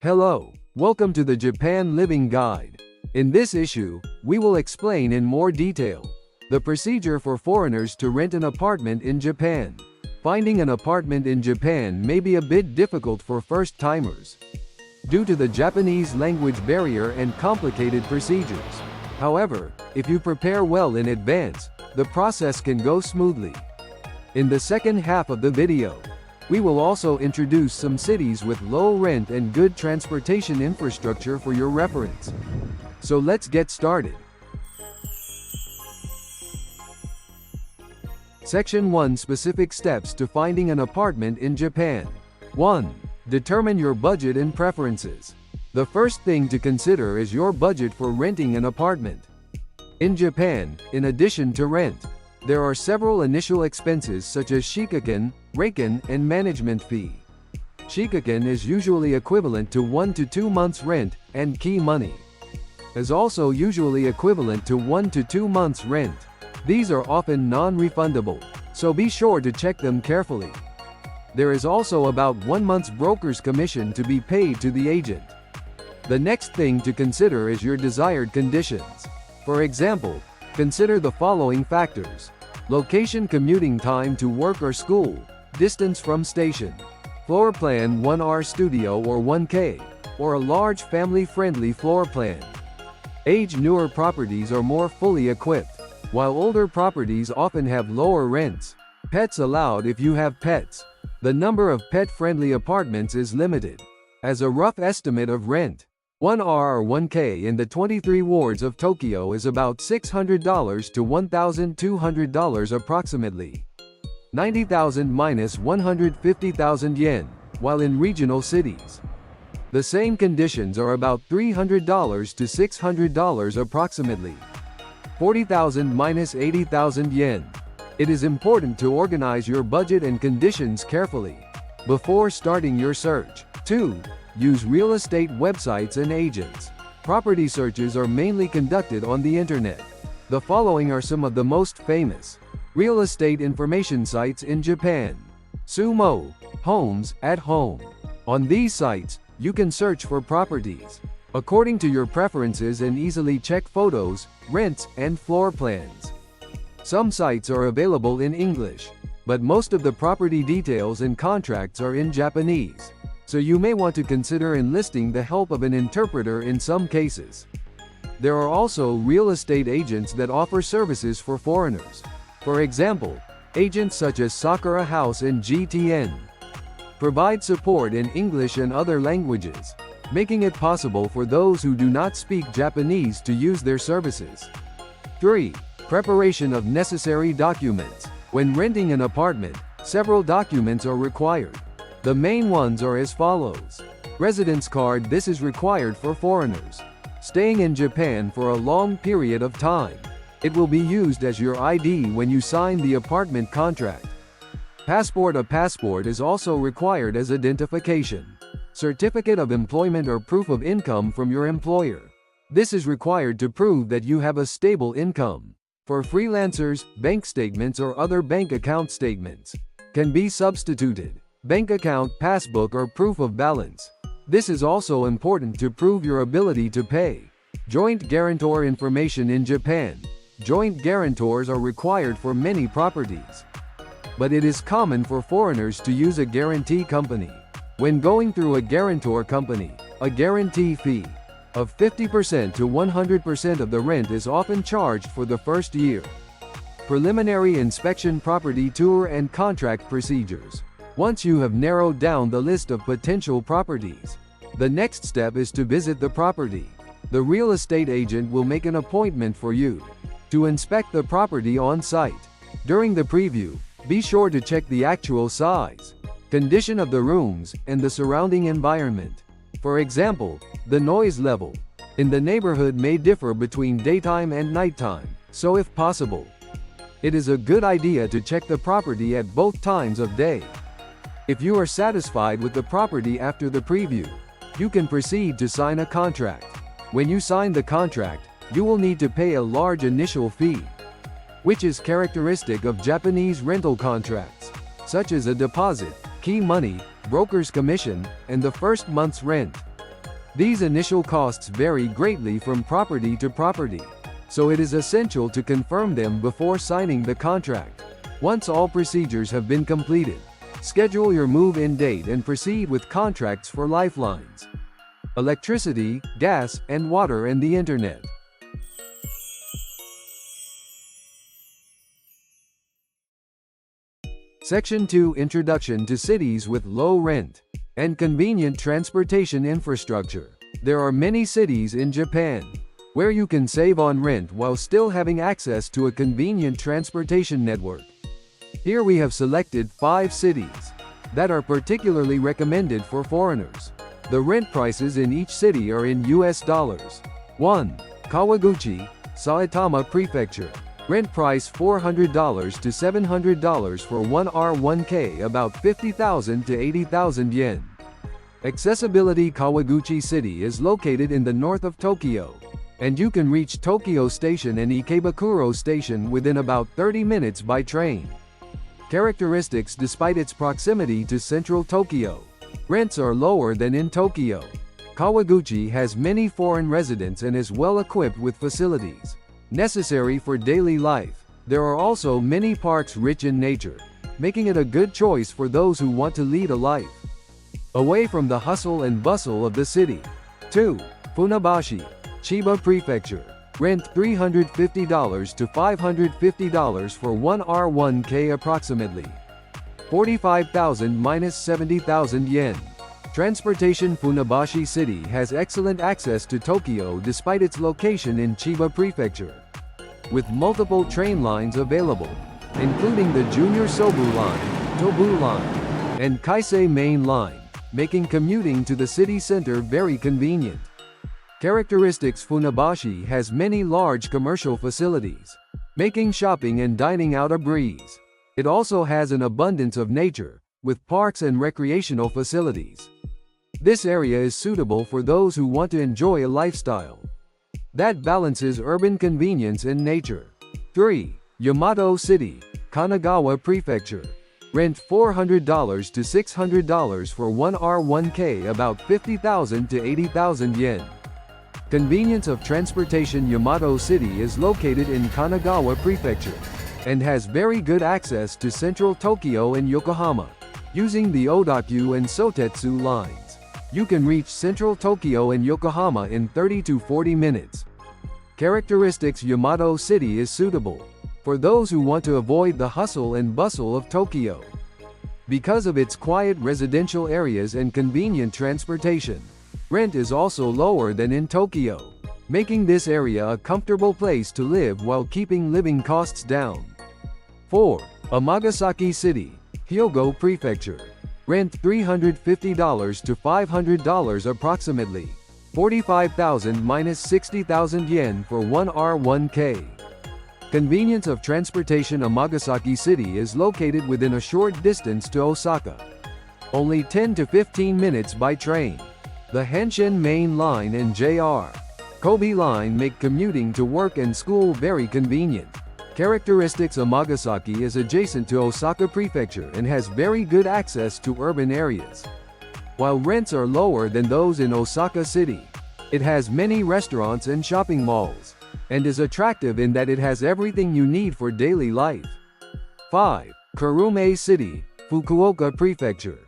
Hello, welcome to the Japan Living Guide. In this issue, we will explain in more detail the procedure for foreigners to rent an apartment in Japan. Finding an apartment in Japan may be a bit difficult for first-timers due to the Japanese language barrier and complicated procedures. However, if you prepare well in advance, the process can go smoothly. In the second half of the video, we will also introduce some cities with low rent and good transportation infrastructure for your reference. So let's get started. Section 1: Specific steps to finding an apartment in Japan. 1. Determine your budget and preferences. The first thing to consider is your budget for renting an apartment. In Japan, in addition to rent, there are several initial expenses such as shikaken, reiken, and management fee. Shikaken is usually equivalent to 1 to 2 months rent, and key money is also usually equivalent to 1 to 2 months rent. These are often non-refundable, so be sure to check them carefully. There is also about 1 month's broker's commission to be paid to the agent. The next thing to consider is your desired conditions. For example, consider the following factors: location, commuting time to work or school, distance from station, floor plan 1R studio or 1K, or a large family-friendly floor plan. Age: newer properties are more fully equipped, while older properties often have lower rents. Pets allowed if you have pets. The number of pet-friendly apartments is limited. As a rough estimate of rent, 1R or 1K in the 23 wards of Tokyo is about $600 to $1,200 approximately. 90,000 minus 150,000 yen, while in regional cities, the same conditions are about $300 to $600 approximately. 40,000 minus 80,000 yen. It is important to organize your budget and conditions carefully before starting your search. 2. Use real estate websites and agents. Property searches are mainly conducted on the internet. The following are some of the most famous real estate information sites in Japan. Sumo, Homes at Home. On these sites, you can search for properties according to your preferences and easily check photos, rents, and floor plans. Some sites are available in English, but most of the property details and contracts are in Japanese, so you may want to consider enlisting the help of an interpreter in some cases. There are also real estate agents that offer services for foreigners. For example, agents such as Sakura House and GTN provide support in English and other languages, making it possible for those who do not speak Japanese to use their services. 3. Preparation of necessary documents. When renting an apartment, several documents are required. The main ones are as follows. Residence card. This is required for foreigners staying in Japan for a long period of time. It will be used as your ID when you sign the apartment contract. Passport. A passport is also required as identification. Certificate of employment or proof of income from your employer. This is required to prove that you have a stable income. For freelancers, bank statements or other bank account statements can be substituted. Bank account, passbook, or proof of balance. This is also important to prove your ability to pay. Joint guarantor information. In Japan, joint guarantors are required for many properties, but it is common for foreigners to use a guarantee company. When going through a guarantor company, a guarantee fee of 50% to 100% of the rent is often charged for the first year. Preliminary inspection, property tour, and contract procedures. Once you have narrowed down the list of potential properties, the next step is to visit the property. The real estate agent will make an appointment for you to inspect the property on site. During the preview, be sure to check the actual size, condition of the rooms, and the surrounding environment. For example, the noise level in the neighborhood may differ between daytime and nighttime, so if possible, it is a good idea to check the property at both times of day. If you are satisfied with the property after the preview, you can proceed to sign a contract. When you sign the contract, you will need to pay a large initial fee, which is characteristic of Japanese rental contracts, such as a deposit, key money, broker's commission, and the first month's rent. These initial costs vary greatly from property to property, so it is essential to confirm them before signing the contract. Once all procedures have been completed, schedule your move-in date and proceed with contracts for lifelines, electricity, gas, and water and the internet. Section 2 Introduction to Cities with Low Rent and Convenient Transportation Infrastructure. There are many cities in Japan where you can save on rent while still having access to a convenient transportation network. Here we have selected 5 cities that are particularly recommended for foreigners. The rent prices in each city are in US dollars. 1. Kawaguchi, Saitama Prefecture. Rent price $400 to $700 for 1R1K, about 50,000 to 80,000 yen. Accessibility: Kawaguchi City is located in the north of Tokyo, and you can reach Tokyo Station and Ikebukuro Station within about 30 minutes by train. Characteristics: despite its proximity to central Tokyo, rents are lower than in Tokyo. Kawaguchi has many foreign residents and is well equipped with facilities necessary for daily life. There are also many parks rich in nature, making it a good choice for those who want to lead a life away from the hustle and bustle of the city. 2. Funabashi, Chiba Prefecture. Rent $350 to $550 for 1R1K, approximately 45,000 minus 70,000 yen. Transportation: Funabashi City has excellent access to Tokyo despite its location in Chiba Prefecture, with multiple train lines available, including the Junior Sobu Line, Tobu Line, and Kaisei Main Line, making commuting to the city center very convenient. Characteristics: Funabashi has many large commercial facilities, making shopping and dining out a breeze. It also has an abundance of nature, with parks and recreational facilities. This area is suitable for those who want to enjoy a lifestyle that balances urban convenience and nature. 3. Yamato City, Kanagawa Prefecture. Rent $400 to $600 for 1R1K, about 50,000 to 80,000 yen. Convenience of transportation: Yamato City is located in Kanagawa Prefecture and has very good access to central Tokyo and Yokohama. Using the Odakyu and Sotetsu lines, you can reach central Tokyo and Yokohama in 30 to 40 minutes. Characteristics: Yamato City is suitable for those who want to avoid the hustle and bustle of Tokyo. Because of its quiet residential areas and convenient transportation, rent is also lower than in Tokyo, making this area a comfortable place to live while keeping living costs down. 4. Amagasaki City, Hyogo Prefecture. Rent $350 to $500, approximately 45,000 minus 60,000 yen for 1R1K. Convenience of transportation: Amagasaki City is located within a short distance to Osaka, only 10 to 15 minutes by train. The Henshin Main Line and JR Kobe Line make commuting to work and school very convenient. Characteristics: Amagasaki is adjacent to Osaka Prefecture and has very good access to urban areas. While rents are lower than those in Osaka City, it has many restaurants and shopping malls, and is attractive in that it has everything you need for daily life. 5. Kurume City, Fukuoka Prefecture.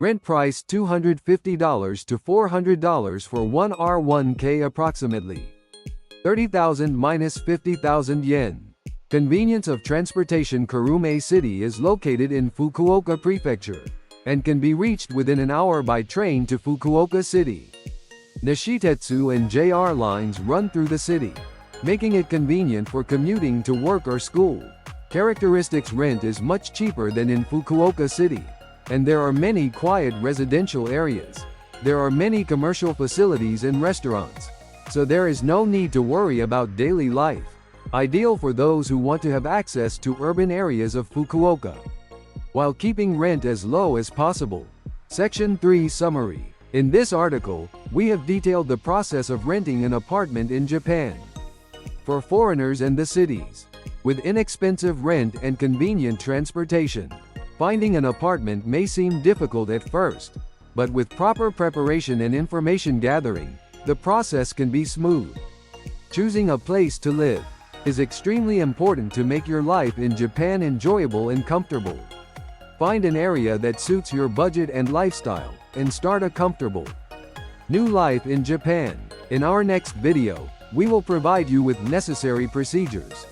Rent price $250 to $400 for 1R1K, approximately 30,000 minus 50,000 yen. Convenience of transportation: Kurume City is located in Fukuoka Prefecture and can be reached within an hour by train to Fukuoka City. Nishitetsu and JR lines run through the city, making it convenient for commuting to work or school. Characteristics: rent is much cheaper than in Fukuoka City, and there are many quiet residential areas. There are many commercial facilities and restaurants, so there is no need to worry about daily life. Ideal for those who want to have access to urban areas of Fukuoka, while keeping rent as low as possible. Section 3 Summary. In this article, we have detailed the process of renting an apartment in Japan for foreigners and the cities. With inexpensive rent and convenient transportation, finding an apartment may seem difficult at first, But with proper preparation and information gathering, the process can be smooth. Choosing a place to live is extremely important to make your life in Japan enjoyable and comfortable. Find an area that suits your budget and lifestyle, and start a comfortable new life in Japan. In our next video, we will provide you with necessary procedures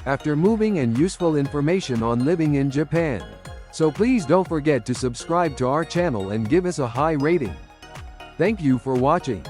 after moving and useful information on living in Japan. So please don't forget to subscribe to our channel and give us a high rating. Thank you for watching.